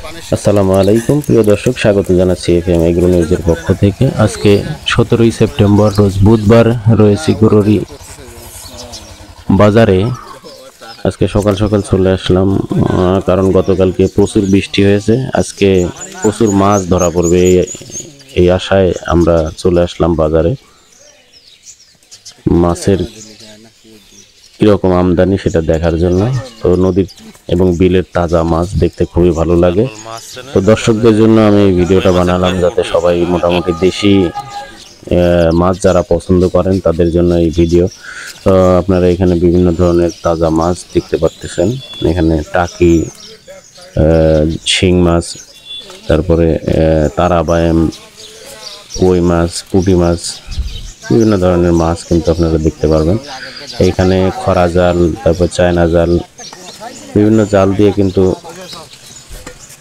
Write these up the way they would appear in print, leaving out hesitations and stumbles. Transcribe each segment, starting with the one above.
আসসালামু আলাইকুম প্রিয় দর্শক, স্বাগত জানাচ্ছি এফএম এগ্রো নিউজের পক্ষ থেকে। আজকে 17ই সেপ্টেম্বর রোজ বুধবার, রয়েছে গরুরি বাজারে। আজকে সকাল সকাল চলে আসলাম, কারণ গতকালকে প্রচুর বৃষ্টি হয়েছে। আজকে প্রচুর মাছ ধরা পড়বে এই আশায় আমরা চলে আসলাম বাজারে। মাছের কিরকম আমদানি সেটা দেখার জন্য। তো নদীর এবং বিলের তাজা মাছ দেখতে খুবই ভালো লাগে। তো দর্শকদের জন্য আমি এই ভিডিওটা বানালাম, যাতে সবাই মোটামুটি দেশি মাছ যারা পছন্দ করেন তাদের জন্য এই ভিডিও। তো আপনারা এখানে বিভিন্ন ধরনের তাজা মাছ দেখতে পাচ্ছেন। এখানে টাকি, শিং মাছ, তারপরে তারাবায়াম, কই মাছ, পুঁটি মাছ, বিভিন্ন ধরনের মাছ কিন্তু আপনারা দেখতে পারবেন। এইখানে খরা জাল, তারপর চায়না জাল, বিভিন্ন জাল দিয়ে কিন্তু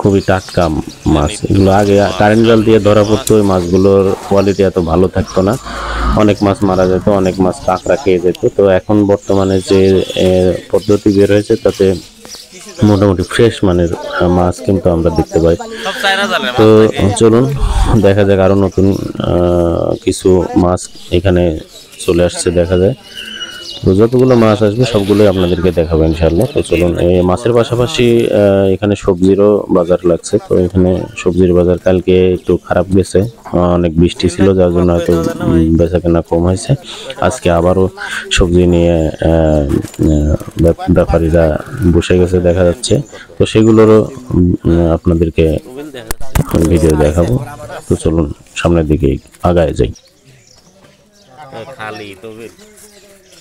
খুবই টাটকা মাছ। এগুলো আগে কারেন্ট জাল দিয়ে ধরা পড়তো, ওই মাছগুলোর কোয়ালিটি এত ভালো থাকতো না, অনেক মাছ মারা যেত, অনেক মাছ কাঁকড়া খেয়ে যেত। তো এখন বর্তমানে যে পদ্ধতি বের হয়েছে তাতে মোটামুটি ফ্রেশ মানের মাছ কিন্তু আমরা দেখতে পাই। তো চলুন দেখা যাক, আরও নতুন কিছু মাছ এখানে চলে আসছে দেখা যায়। তো যতগুলো মাছ আসবে সবগুলোই আপনাদেরকে দেখাবো ইনশাআল্লাহ। তো চলুন, এই মাছের পাশাপাশি এখানে সবজিরও বাজার লাগছে। তো এখানে সবজির বাজার কালকে একটু খারাপ গেছে, অনেক বৃষ্টি ছিল, যার জন্য হয়তো বেচাকেনা কম হয়েছে। আজকে আবারও সবজি নিয়ে ব্যাপারীরা বসে গেছে দেখা যাচ্ছে। তো সেগুলোরও আপনাদেরকে ভিডিও দেখাবো। তো চলুন সামনের দিকে আগায় যাই। খালি তবে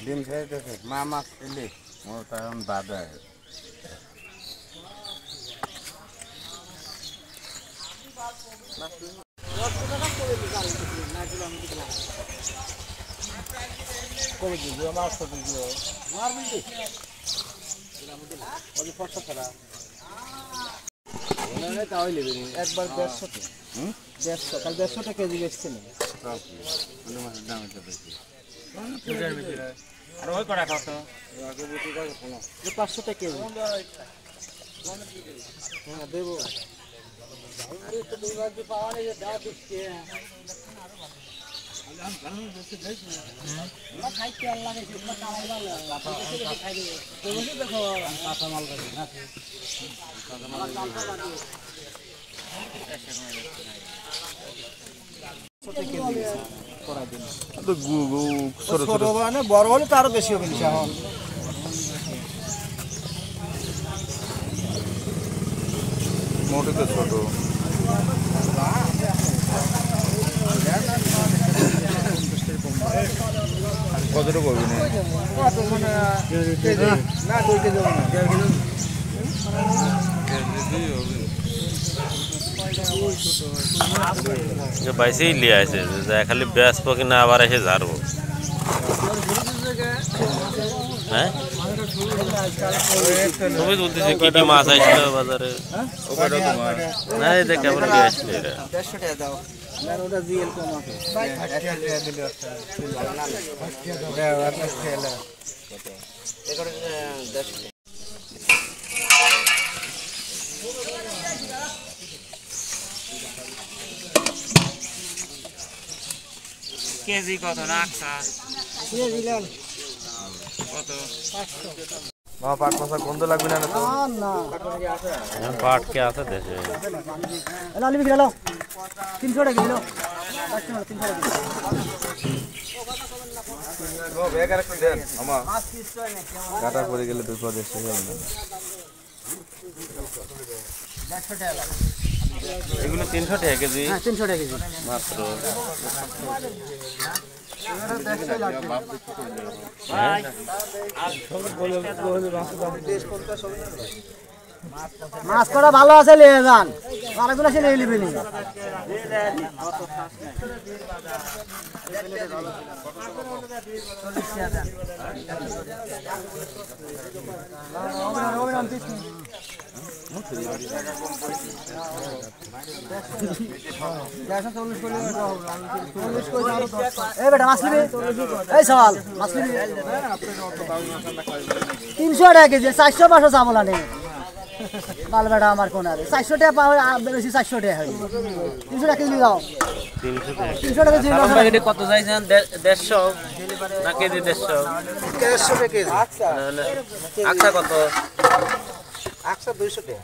দিন থেকে মা মাছ এলে ও তখন দাদা একবার 150 কেজি বেচছে না। আর ওই কড়া কত? 500 টাকা কেজি। হ্যাঁ দেবো। আরে তো দুইবার যে পাওয়া নেই, দাও দিচ্ছে। না খাইতে আল্লাহ রে, কিतना কামাই ভালো। খাই দেব। তো বলি দেখো কাঁচা মাল রাখি না। কাঁচা মাল রাখি। বড় হলে তো আরো বেশি হবে। মোটে তো ছোট কতটা করবি না? 2 কেজি বাইসেই লিয়ে আছে, খালি বেসবো কিনা আবার এসে ঝাড়বো। হ্যাঁ তুমি বলতেছি কি কি মাছ আসছিল বাজারে? না এই দেখে আবার নিয়ে আসলে এটা কেজি কত? না কেজি লাল কত? 500। মা পাট মশা গন্ধ লাগবে না? তো না পাট কে আছে দেশে লালি বিক্রি হলো 300 টাকা কিলো। 300 টাকা ও বেকার একটু দেন আমা কাটা পড়ে গেলে বিপদ এসে যাবে না। 150 টাকা এগুলো 300 টাকা কেজি। হ্যাঁ 300 টাকা কেজি মাত্র। মাছ করা ভালো আছে, নিয়ে যান। আরেকগুলো আছে নিয়ে নেবেন। এই বেটা মাছ নিবি? এই সওয়াল মাছ নিবি? 300 টাকা কেজি, 400 500 চাবলা নেই। মাল বেটা আমার কোন আরে 400 টাকা পাওয়া বেশি 400 টাকা হয় 300 টাকা কেজি দাও 300 টাকা কেজি দাও এটা কত চাইছেন 150 না কেজি 150 টাকা কেজি আচ্ছা আচ্ছা কত আকসা 200 টাকা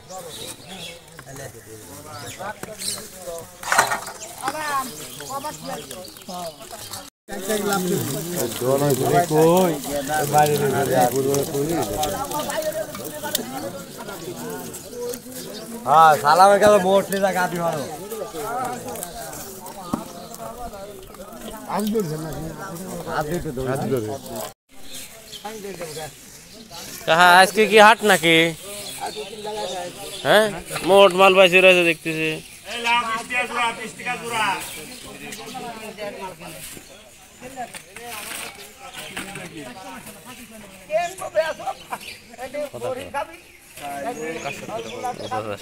হ্যাঁ সালামের কাছে মোট নিয়ে যা গাদি ভালো হ্যাঁ আজকে কি হাট নাকি হ্যাঁ মোট মাল পাইছি রয়েছে দেখতেছি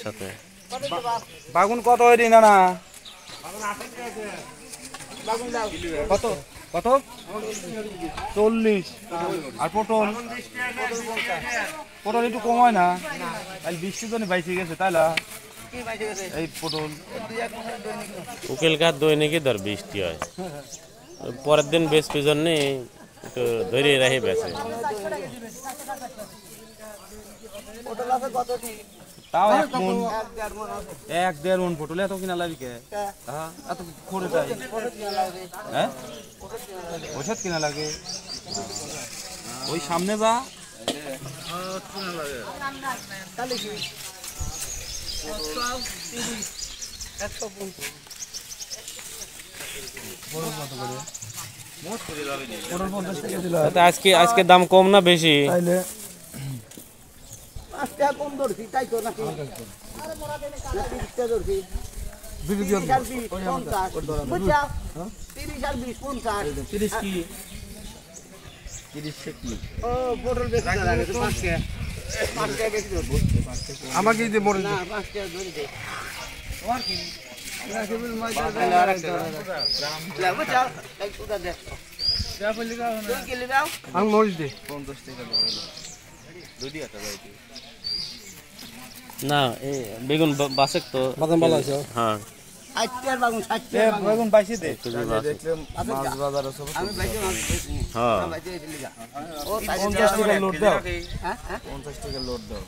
সাথে বাগুন কত হইরি না না কত কত 40 আর পটল পটল একটু কম হয় না তাহলে 20 জনে বাইসে গেছে তাইলা এই পটল উকিল কাঠ দৈনিকই ধর বৃষ্টি হয় পরের দিন বেশ পিজন নেই একটু ধরে রাখে বেছে তাও 1.5 মন পটল এত কিনা লাগবে কে হ্যাঁ এত করে তাই হ্যাঁ ওষুধ কিনা লাগে ওই সামনে যা আজকে দাম কম না বেশি কম ধরছি তাই তো নাকি ধরছি 30 আর 20 50 বুঝছো 30 আর 20 50 30 কি 30 সে কি ও পটল বেশি লাগে তো 5 টাকা বেশি ধরবো আমাকে যে মরে না 5 টাকা ধরে দে আর কি না কেবল মজা লাগে বুঝছো এই উদা দে তুই কি লিবাও আমি মরিস দে 50 টাকা দুই দিয়াটা ভাই না বেগুন বাসেক তো বাদাম ভালো আছে হ্যাঁ 60 টাকা বাগুন 60 টাকা বেগুন বাইসে দে দেখলাম মাছ বাজার আছে আমি বাইকে মাছ বেশি হ্যাঁ বাইকে লিগা ও 50 টাকা লোড দাও হ্যাঁ 50 টাকা লোড দাও